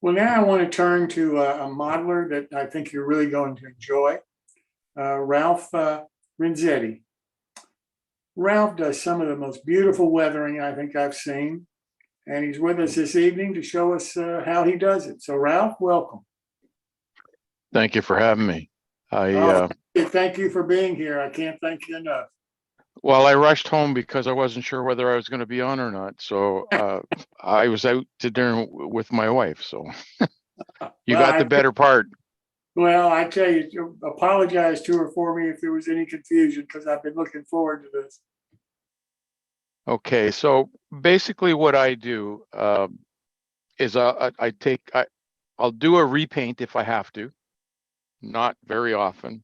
Well, now I want to turn to a modeler that I think you're really going to enjoy, Ralph Renzetti. Ralph does some of the most beautiful weathering I think I've seen, and he's with us this evening to show us how he does it. So, Ralph, welcome. Thank you for having me. I Oh, thank you for being here. I can't thank you enough. Well, I rushed home because I wasn't sure whether I was going to be on or not. So I was out to dinner with my wife. So you Well, got the better part. I tell you, apologize to her for me if there was any confusion because I've been looking forward to this. Okay, so basically what I do is I'll do a repaint if I have to, not very often.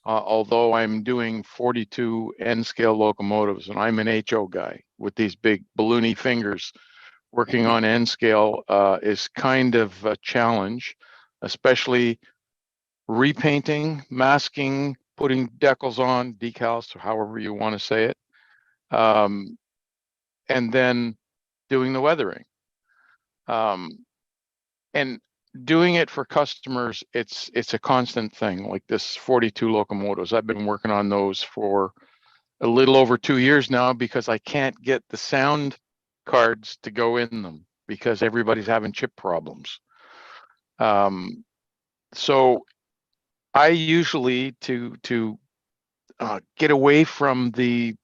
Although I'm doing 42 N scale locomotives, and I'm an HO guy with these big balloony fingers. Working on N scale is kind of a challenge, especially repainting, masking, putting decals on, decals, however you want to say it, and then doing the weathering. And doing it for customers, it's a constant thing. Like this 42 locomotives, I've been working on those for a little over 2 years now because I can't get the sound cards to go in them because everybody's having chip problems. So I usually to get away from the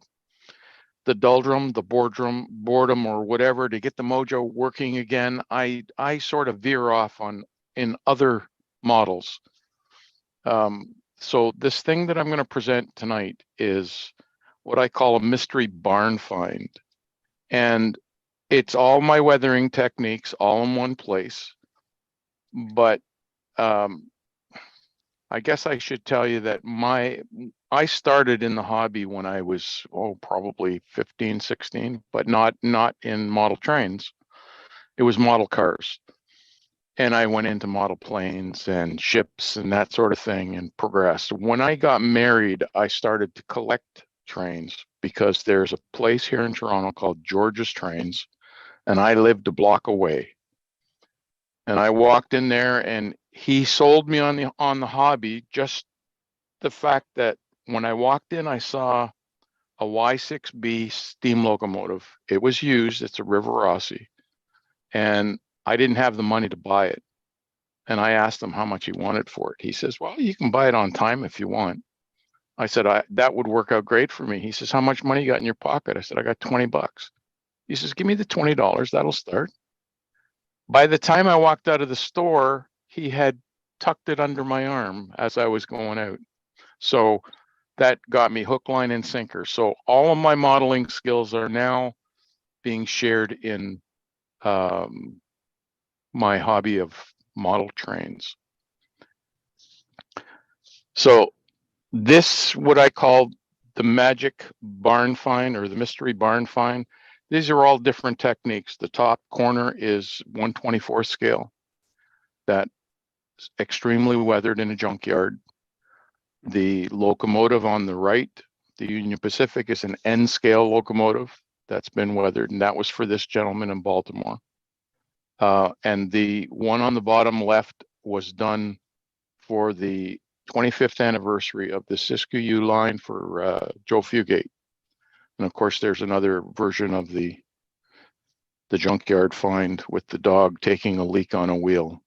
doldrum, the boredom, or whatever, to get the mojo working again, I sort of veer off on in other models. So this thing that I'm going to present tonight is what I call a mystery barn find. And it's all my weathering techniques all in one place. But I guess I should tell you that I started in the hobby when I was, probably 15, 16, but not in model trains. It was model cars. And I went into model planes and ships and that sort of thing and progressed. When I got married, I started to collect trains because there's a place here in Toronto called George's Trains, and I lived a block away. And I walked in there and he sold me on the hobby. Just the fact that when I walked in, I saw a Y6B steam locomotive. It was used. It's a River Rossi, and I didn't have the money to buy it. And I asked him how much he wanted for it. He says, "Well, you can buy it on time if you want." I said, that would work out great for me. He says, "How much money you got in your pocket?" I said, "I got $20. He says, "Give me the $20. That'll start." By the time I walked out of the store, he had tucked it under my arm as I was going out. So that got me hook, line, and sinker. So all of my modeling skills are now being shared in my hobby of model trains. So this, what I call the magic barn find or the mystery barn find, these are all different techniques. The top corner is 1/24 scale. That's extremely weathered in a junkyard. The locomotive on the right, the Union Pacific, is an N scale locomotive that's been weathered, and that was for this gentleman in Baltimore. And the one on the bottom left was done for the 25th anniversary of the Siskiyou line for Joe Fugate. And of course, there's another version of the junkyard find with the dog taking a leak on a wheel.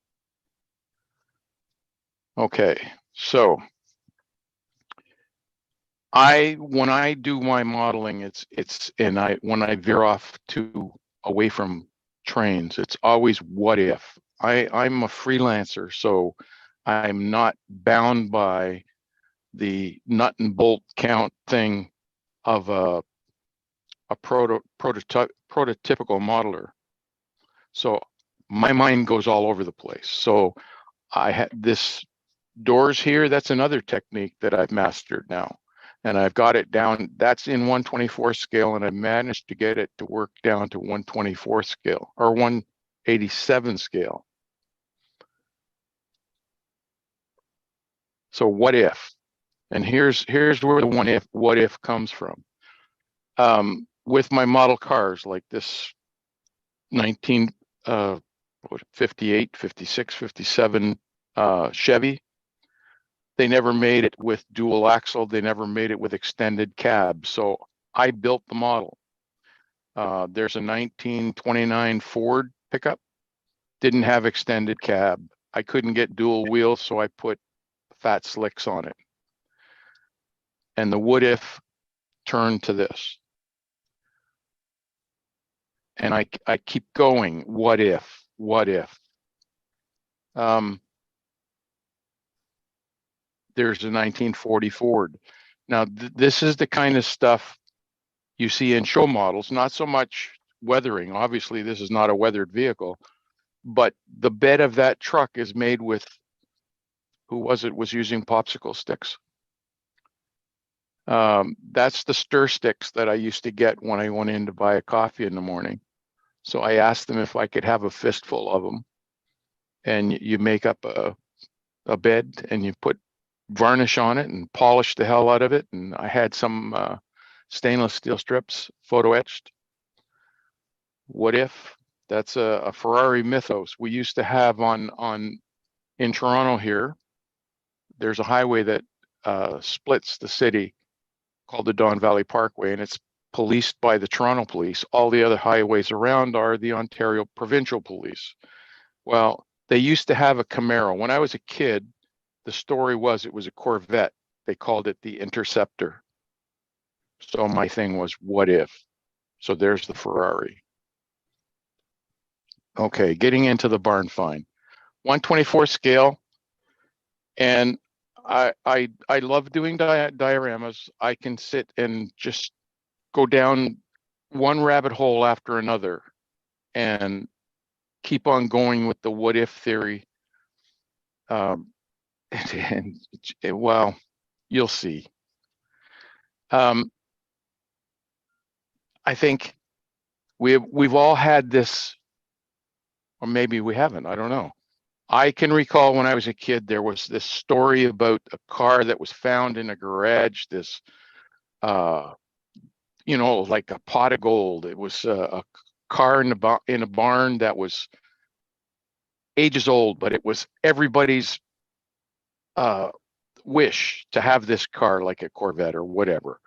Okay, so when I do my modeling, when I veer off away from trains, it's always what if. I'm a freelancer, so I'm not bound by the nut and bolt count thing of a prototypical modeler. So my mind goes all over the place. So I had this doors here. That's another technique that I've mastered now. And I've got it down. That's in 1/24 scale, and I managed to get it to work down to 1/24 scale or 1/87 scale. So what if? And here's where the what if comes from. With my model cars, like this 19 58, 56, 57 Chevy. They never made it with dual axle. They never made it with extended cab. So I built the model. There's a 1929 Ford pickup. Didn't have extended cab. I couldn't get dual wheels, so I put fat slicks on it. And the what if turned to this. And I keep going, what if, what if? There's a 1940 Ford. Now, this is the kind of stuff you see in show models, not so much weathering. Obviously, this is not a weathered vehicle, but the bed of that truck is made with, who was it, was using popsicle sticks. That's the stir sticks that I used to get when I went in to buy a coffee in the morning. So I asked them if I could have a fistful of them. And you make up a bed and you put varnish on it and polish the hell out of it. And I had some stainless steel strips photo etched. What if? That's a Ferrari Mythos. We used to have on in Toronto here. There's a highway that splits the city called the Don Valley Parkway, and it's policed by the Toronto Police. All the other highways around are the Ontario Provincial Police. Well, they used to have a Camaro. When I was a kid, the story was it was a Corvette. They called it the Interceptor. So my thing was, what if? So there's the Ferrari. Okay, getting into the barn find. 1/24 scale. And I love doing dioramas. I can sit and just go down one rabbit hole after another and keep on going with the what if theory. And well, you'll see. I think we've all had this, or maybe we haven't. I don't know. I can recall when I was a kid, there was this story about a car that was found in a garage. This, like a pot of gold. It was a car in a barn that was ages old, but it was everybody's wish to have this car, like a Corvette or whatever.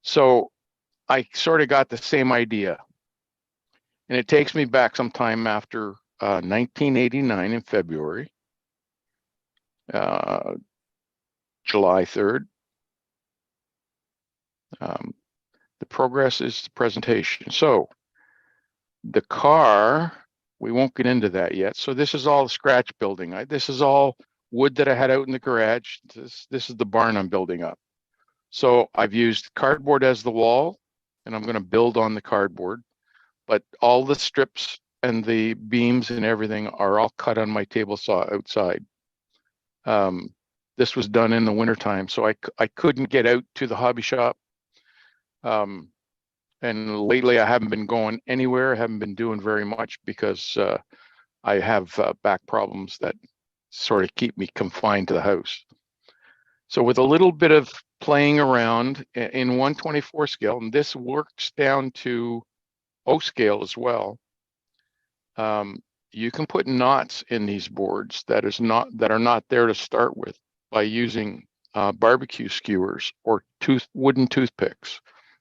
So I sort of got the same idea. And it takes me back sometime after 1989 in February, July 3rd. The progress is the presentation. So the car, we won't get into that yet. So this is all scratch building. This is all wood that I had out in the garage. This is the barn I'm building up. So I've used cardboard as the wall, and I'm going to build on the cardboard. But all the strips and the beams and everything are all cut on my table saw outside. This was done in the wintertime, so I couldn't get out to the hobby shop. And lately I haven't been going anywhere. I haven't been doing very much because I have back problems that sort of keep me confined to the house. So with a little bit of playing around in 1/24 scale, and this works down to O scale as well. You can put knots in these boards that are not there to start with by using barbecue skewers or wooden toothpicks.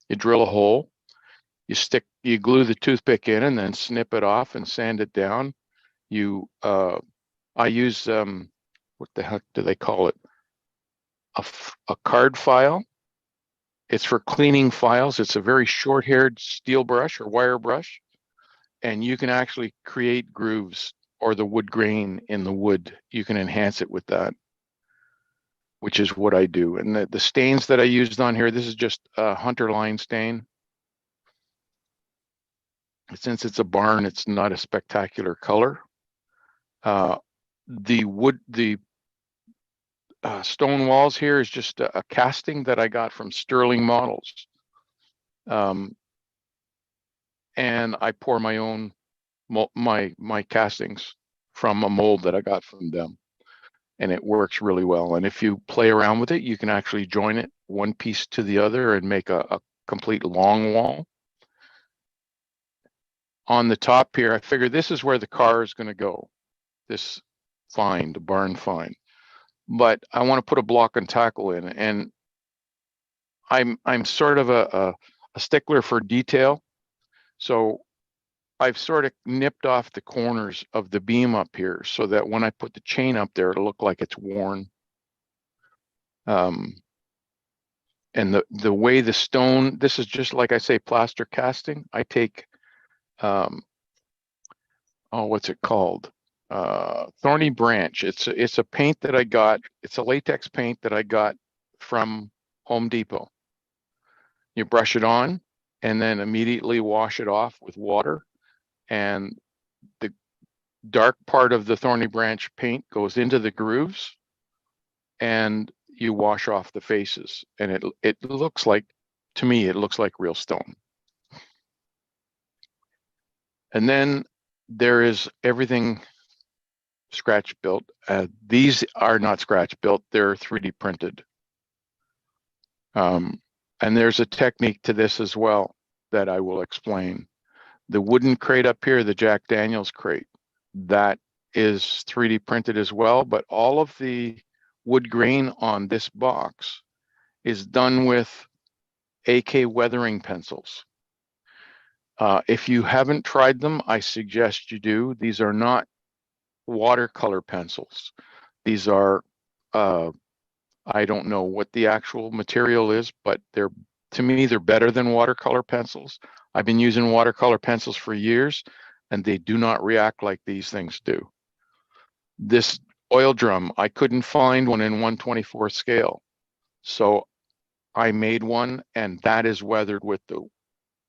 You drill a hole, you glue the toothpick in, and then snip it off and sand it down. I use what the heck do they call it? A card file. It's for cleaning files. It's a very short-haired steel brush or wire brush, and you can actually create grooves or the wood grain in the wood. You can enhance it with that, which is what I do. And the stains that I used on here, this is just a hunter line stain. Since it's a barn, it's not a spectacular color. The stone walls here is just a casting that I got from Sterling Models. And I pour my own my castings from a mold that I got from them, and it works really well. And if you play around with it, you can actually join it one piece to the other and make a complete long wall. on the top here, I figured this is where the car is going to go. This find, the barn find. But I want to put a block and tackle in, and I'm sort of a stickler for detail. So I've sort of nipped off the corners of the beam up here so that when I put the chain up there, it'll look like it's worn. And the way the stone, this is just like I say, plaster casting. I take, oh, what's it called? Thorny Branch. It's a paint that I got. It's a latex paint that I got from Home Depot. You brush it on and then immediately wash it off with water. And the dark part of the Thorny Branch paint goes into the grooves, and you wash off the faces. And it looks like, to me, it looks like real stone. And then there is everything scratch built. These are not scratch built, they're 3D printed. And there's a technique to this as well that I will explain. The wooden crate up here, the Jack Daniels crate, that is 3D printed as well, but all of the wood grain on this box is done with AK weathering pencils. If you haven't tried them, I suggest you do. These are not watercolor pencils. These are, I don't know what the actual material is, but to me, they're better than watercolor pencils. I've been using watercolor pencils for years, and they do not react like these things do. This oil drum, I couldn't find one in 1/24 scale. So I made one, and that is weathered with the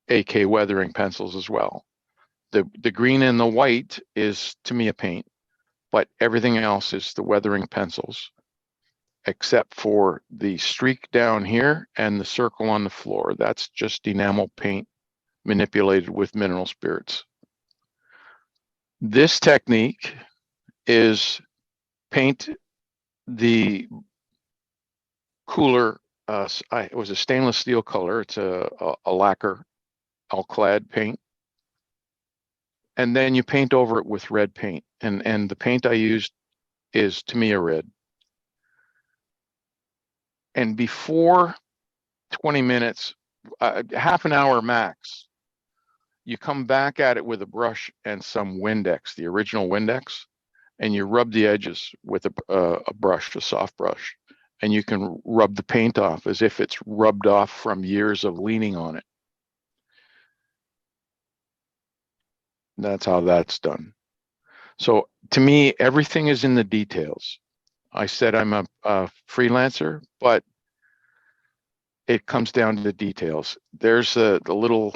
AK weathering pencils as well. The green and the white is, to me, a paint, but everything else is the weathering pencils, except for the streak down here and the circle on the floor. That's just enamel paint manipulated with mineral spirits. This technique is paint the cooler, it was a stainless steel color. It's a lacquer alclad paint. And then you paint over it with red paint. And the paint I used is Tamiya red. And before 20 minutes, half an hour max, you come back at it with a brush and some Windex, the original Windex, and you rub the edges with a brush, a soft brush, and you can rub the paint off as if it's rubbed off from years of leaning on it. That's how that's done. So to me, everything is in the details. I said I'm a freelancer, but it comes down to the details. There's the little,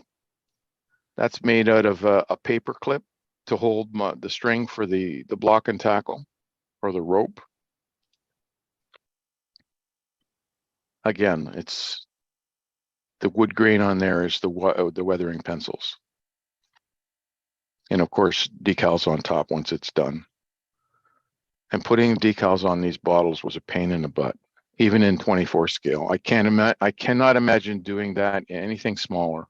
that's made out of a paper clip to hold the string for the block and tackle, or the rope. Again, it's the wood grain on there is the weathering pencils. And of course, decals on top once it's done. And putting decals on these bottles was a pain in the butt, even in 24 scale. I cannot imagine doing that in anything smaller.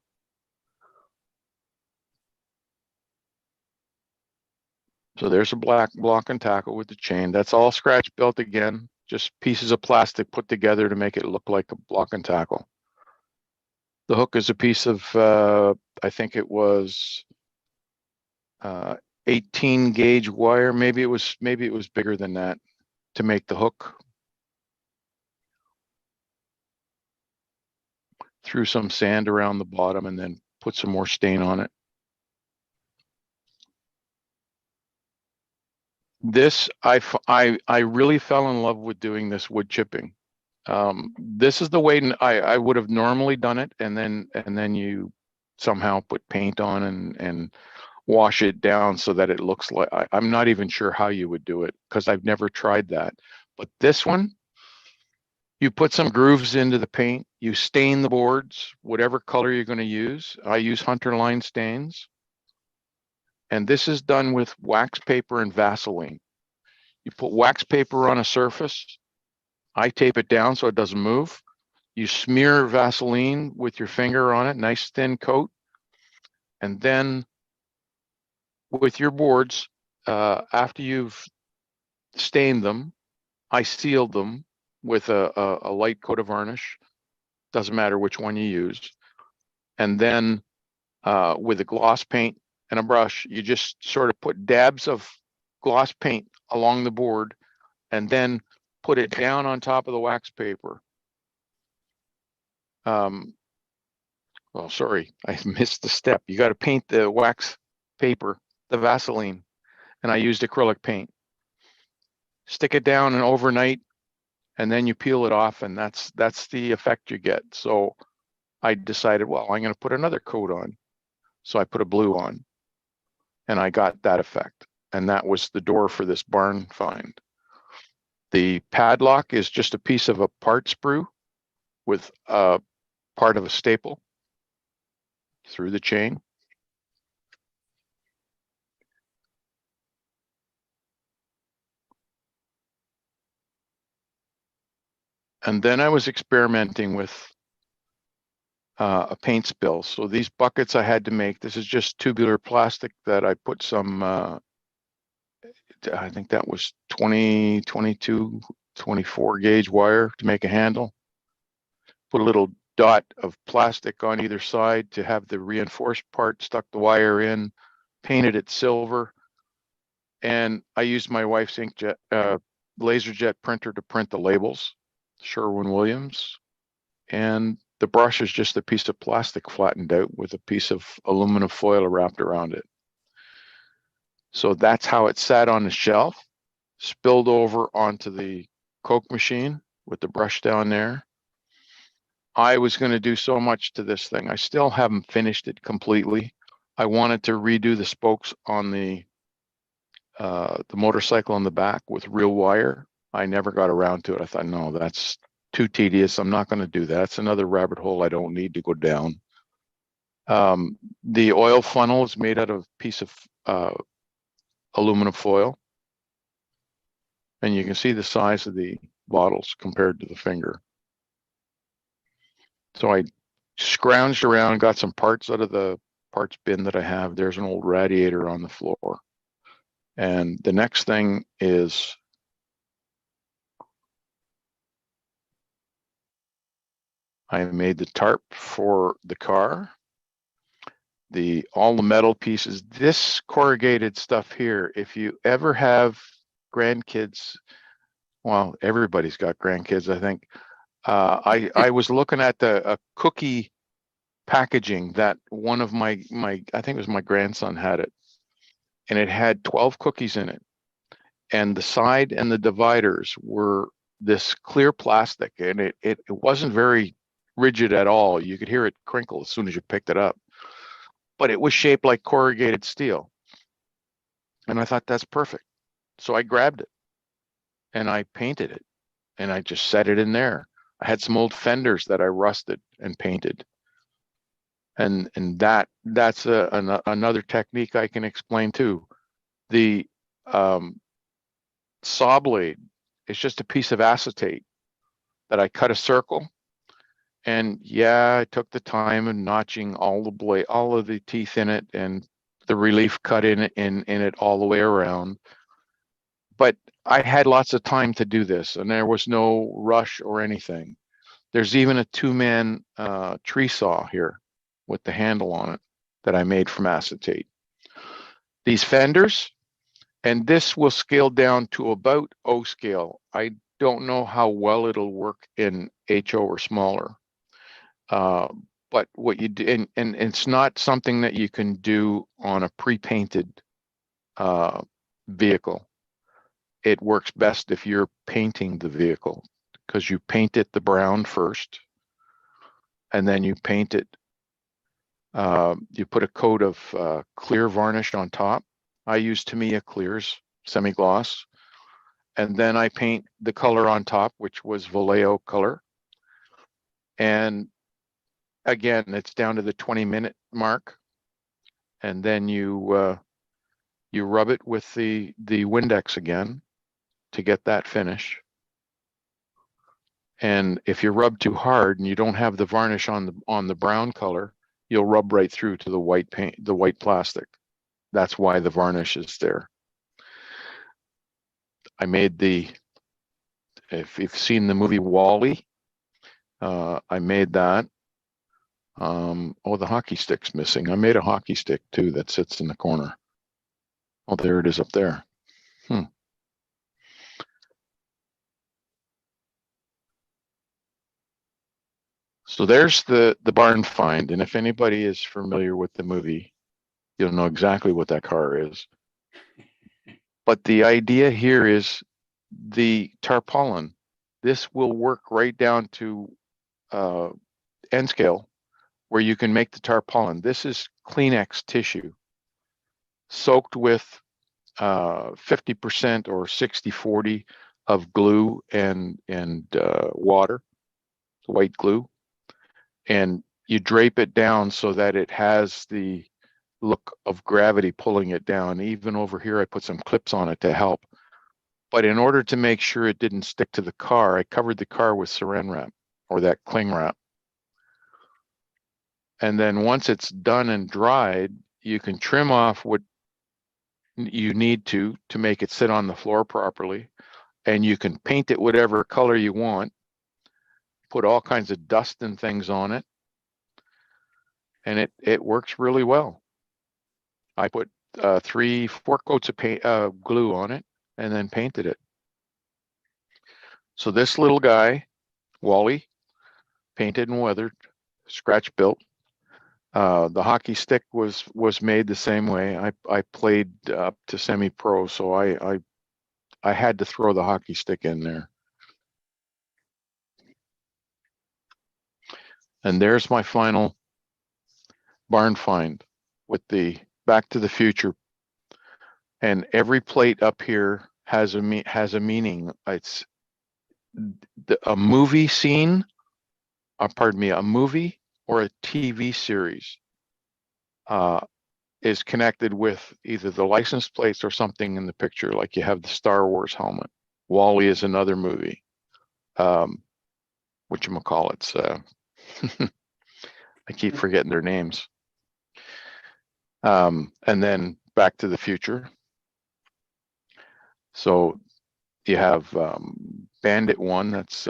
So there's a black block and tackle with the chain. That's all scratch built again, just pieces of plastic put together to make it look like a block and tackle. The hook is a piece of, I think it was 18 gauge wire. Maybe it was bigger than that to make the hook. Threw some sand around the bottom and then put some more stain on it. This, I really fell in love with doing this wood chipping. This is the way I would have normally done it, and then you somehow put paint on and wash it down so that it looks like, I'm not even sure how you would do it because I've never tried that. But this one, you put some grooves into the paint, you stain the boards, whatever color you're going to use. I use Hunter line stains. And this is done with wax paper and Vaseline. You put wax paper on a surface. I tape it down so it doesn't move. You smear Vaseline with your finger on it, nice thin coat. And then with your boards, after you've stained them, I sealed them with a light coat of varnish. Doesn't matter which one you use. And then with a gloss paint and a brush, you just sort of put dabs of gloss paint along the board and then put it down on top of the wax paper. Well, sorry, I missed the step. You got to paint the wax paper, the Vaseline, and I used acrylic paint. Stick it down and overnight, and then you peel it off, and that's the effect you get. So I decided, well, I'm going to put another coat on. So I put a blue on, and I got that effect. And that was the door for this barn find. The padlock is just a piece of a part sprue with a part of a staple through the chain. And then I was experimenting with a paint spill. So these buckets I had to make, this is just tubular plastic that I put some, I think that was 20, 22, 24 gauge wire to make a handle. Put a little dot of plastic on either side to have the reinforced part, stuck the wire in, painted it silver. And I used my wife's inkjet, laser jet printer to print the labels, Sherwin-Williams. And the brush is just a piece of plastic flattened out with a piece of aluminum foil wrapped around it. So that's how it sat on the shelf, spilled over onto the Coke machine with the brush down there. I was going to do so much to this thing. I still haven't finished it completely. I wanted to redo the spokes on the motorcycle on the back with real wire. I never got around to it. I thought, no, that's too tedious. I'm not going to do that. That's another rabbit hole I don't need to go down. The oil funnel is made out of a piece of aluminum foil. And you can see the size of the bottles compared to the finger. So I scrounged around, got some parts out of the parts bin that I have. There's an old radiator on the floor. And the next thing is I made the tarp for the car. All the metal pieces, this corrugated stuff here, if you ever have grandkids, well, everybody's got grandkids, I think. I was looking at a cookie packaging that one of my I think it was my grandson had it, and it had 12 cookies in it, and the side and the dividers were this clear plastic, and it wasn't very rigid at all. You could hear it crinkle as soon as you picked it up, but it was shaped like corrugated steel, and I thought that's perfect. So I grabbed it and I painted it, and I just set it in there. I had some old fenders that I rusted and painted. And that's another technique I can explain too. The saw blade is just a piece of acetate that I cut a circle. And yeah, I took the time of notching all of the teeth in it and the relief cut in it all the way around. But I had lots of time to do this, and there was no rush or anything. There's even a 2-man tree saw here with the handle on it that I made from acetate. These fenders, and this will scale down to about O scale. I don't know how well it'll work in HO or smaller. But what you do, and it's not something that you can do on a pre-painted vehicle. It works best if you're painting the vehicle, because you paint it the brown first, and then you paint it. You put a coat of clear varnish on top. I use Tamiya Clears, semi-gloss. And then I paint the color on top, which was Vallejo color. And again, it's down to the 20-minute mark. And then you rub it with the Windex again to get that finish. And if you rub too hard and you don't have the varnish on the brown color, you'll rub right through to the white paint, the white plastic. That's why the varnish is there. I made if you've seen the movie Wall-E, I made that. Oh, the hockey stick's missing. I made a hockey stick too that sits in the corner. Oh, there it is up there. So there's the barn find. And if anybody is familiar with the movie, you'll know exactly what that car is. But the idea here is the tarpaulin. This will work right down to end scale where you can make the tarpaulin. This is Kleenex tissue soaked with 50% or 60-40 of glue and water, white glue. And you drape it down so that it has the look of gravity pulling it down. Even over here, I put some clips on it to help. But in order to make sure it didn't stick to the car, I covered the car with saran wrap or that cling wrap. And then once it's done and dried, you can trim off what you need to make it sit on the floor properly. And you can paint it whatever color you want, put all kinds of dust and things on it. And it works really well. I put 3-4 coats of paint, glue on it and then painted it. So this little guy, Wally, painted and weathered, scratch built. The hockey stick was made the same way. I played up to semi-pro, so I had to throw the hockey stick in there. And there's my final barn find with the Back to the Future. And every plate up here has a meaning. It's a movie scene, pardon me, a movie or a TV series is connected with either the license plates or something in the picture, like you have the Star Wars helmet. Wall-E is another movie. Whatchamacallits, I keep forgetting their names. And then Back to the Future. So you have Bandit 1, that's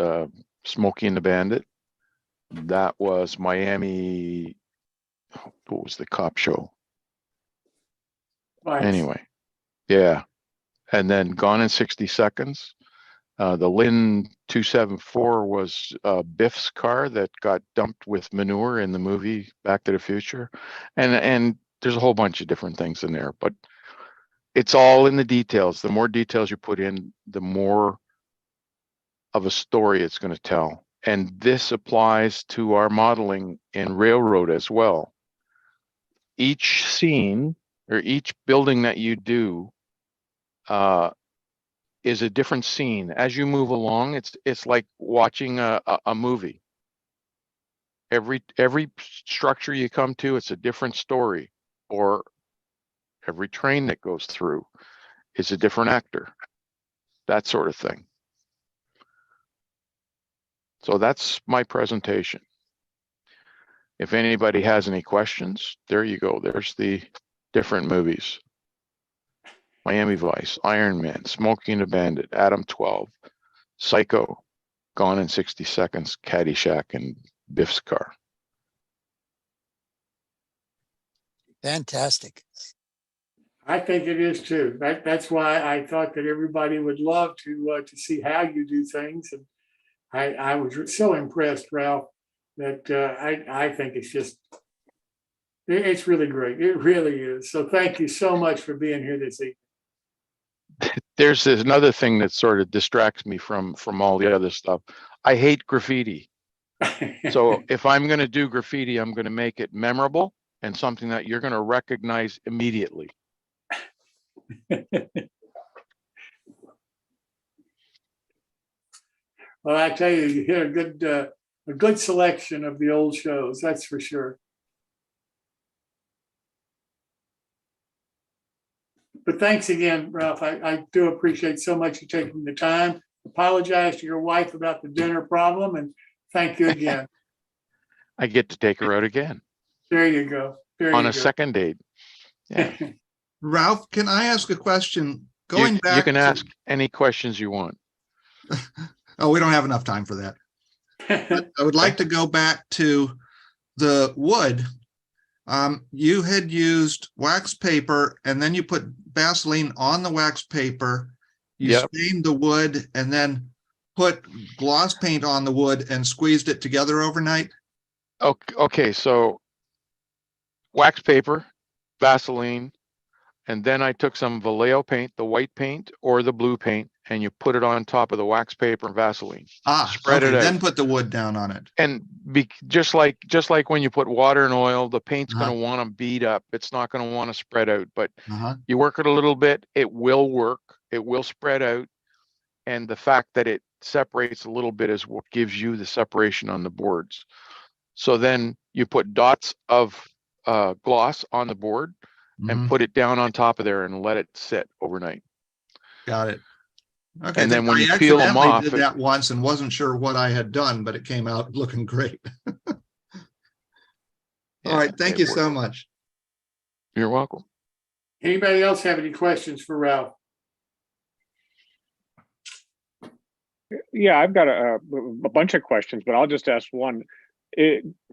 Smokey and the Bandit. That was Miami, what was the cop show? Vice. Anyway, yeah. And then Gone in 60 Seconds. The Lynn 274 was Biff's car that got dumped with manure in the movie Back to the Future. And there's a whole bunch of different things in there, but it's all in the details. The more details you put in, the more of a story it's going to tell. And this applies to our modeling in railroad as well. Each scene or each building that you do is a different scene. As you move along, it's like watching a movie. Every structure you come to, it's a different story. Or every train that goes through is a different actor. That sort of thing. So that's my presentation. If anybody has any questions, there you go. There's the different movies. Miami Vice, Iron Man, Smokey and the Bandit, Adam 12, Psycho, Gone in 60 Seconds, Caddyshack, and Biff's car. Fantastic. I think it is too. That's why I thought that everybody would love to see how you do things. And I was so impressed, Ralph, that I think it's really great. It really is. So thank you so much for being here this evening. There's another thing that sort of distracts me from all the other stuff. I hate graffiti. So if I'm going to do graffiti, I'm going to make it memorable and something that you're going to recognize immediately. Well, I tell you, you hit a good selection of the old shows, that's for sure. But thanks again, Ralph. I do appreciate so much you taking the time. Apologize to your wife about the dinner problem, and thank you again. I get to take her out again. There you go. On a second date. Yeah. Ralph, can I ask a question? You, Going you back can to, ask any questions you want. oh, we don't have enough time for that. I would like to go back to the wood. You had used wax paper and then you put Vaseline on the wax paper. You Yep. stained the wood and then put gloss paint on the wood and squeezed it together overnight. Okay, so wax paper, Vaseline, and then I took some Vallejo paint, the white paint or the blue paint, and you put it on top of the wax paper and Vaseline. Spread Okay, it out. then put the wood down on it. And just like when you put water and oil, the paint's going to want to bead up. It's not going to want to spread out, but you work it a little bit, it will work. It will spread out. And the fact that it separates a little bit is what gives you the separation on the boards. So then you put dots of gloss on the board and put it down on top of there and let it sit overnight. Got it. Okay, And then when I you peel them off, did that once and wasn't sure what I had done, but it came out looking great. All right, thank you so much. You're welcome. Anybody else have any questions for Ralph? Yeah, I've got a bunch of questions, but I'll just ask one.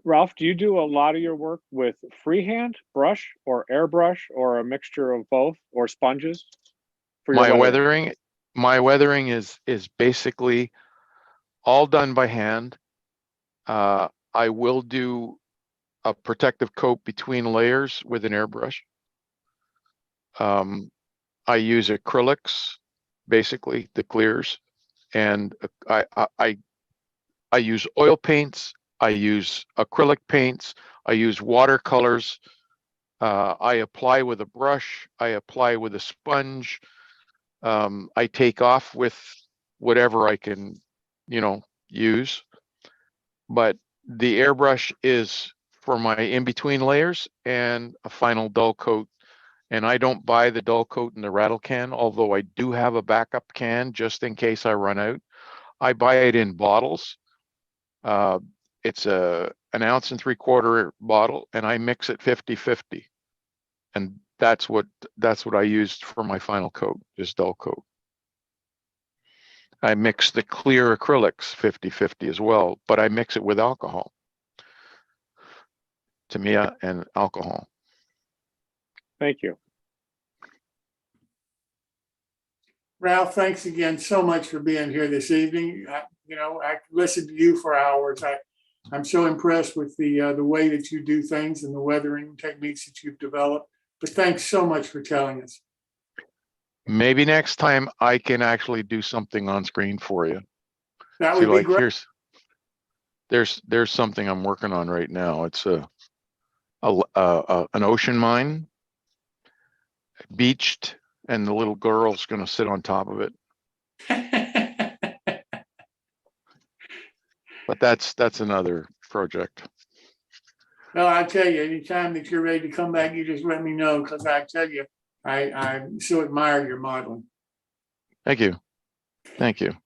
Ralph, do you do a lot of your work with freehand, brush, or airbrush, or a mixture of both, or sponges? For your weathering? My weathering is basically all done by hand. I will do a protective coat between layers with an airbrush. I use acrylics, basically the clears, and I use oil paints. I use acrylic paints. I use watercolors. I apply with a brush. I apply with a sponge. I take off with whatever I can, use. But the airbrush is for my in-between layers and a final dull coat. And I don't buy the dull coat in the rattle can, although I do have a backup can just in case I run out. I buy it in bottles. It's an 1 3/4 ounce bottle, and I mix it 50-50. And that's what I used for my final coat, just dull coat. I mix the clear acrylics 50-50 as well, but I mix it with alcohol. Tamiya and alcohol. Thank you. Ralph, thanks again so much for being here this evening. I listened to you for hours. I'm so impressed with the way that you do things and the weathering techniques that you've developed. But thanks so much for telling us. Maybe next time I can actually do something on screen for you. That would be great. There's something I'm working on right now. It's an ocean mine, beached, and the little girl's going to sit on top of it. But that's another project. Well, I tell you, anytime that you're ready to come back, you just let me know, because I tell you, I so admire your modeling. Thank you. Thank you.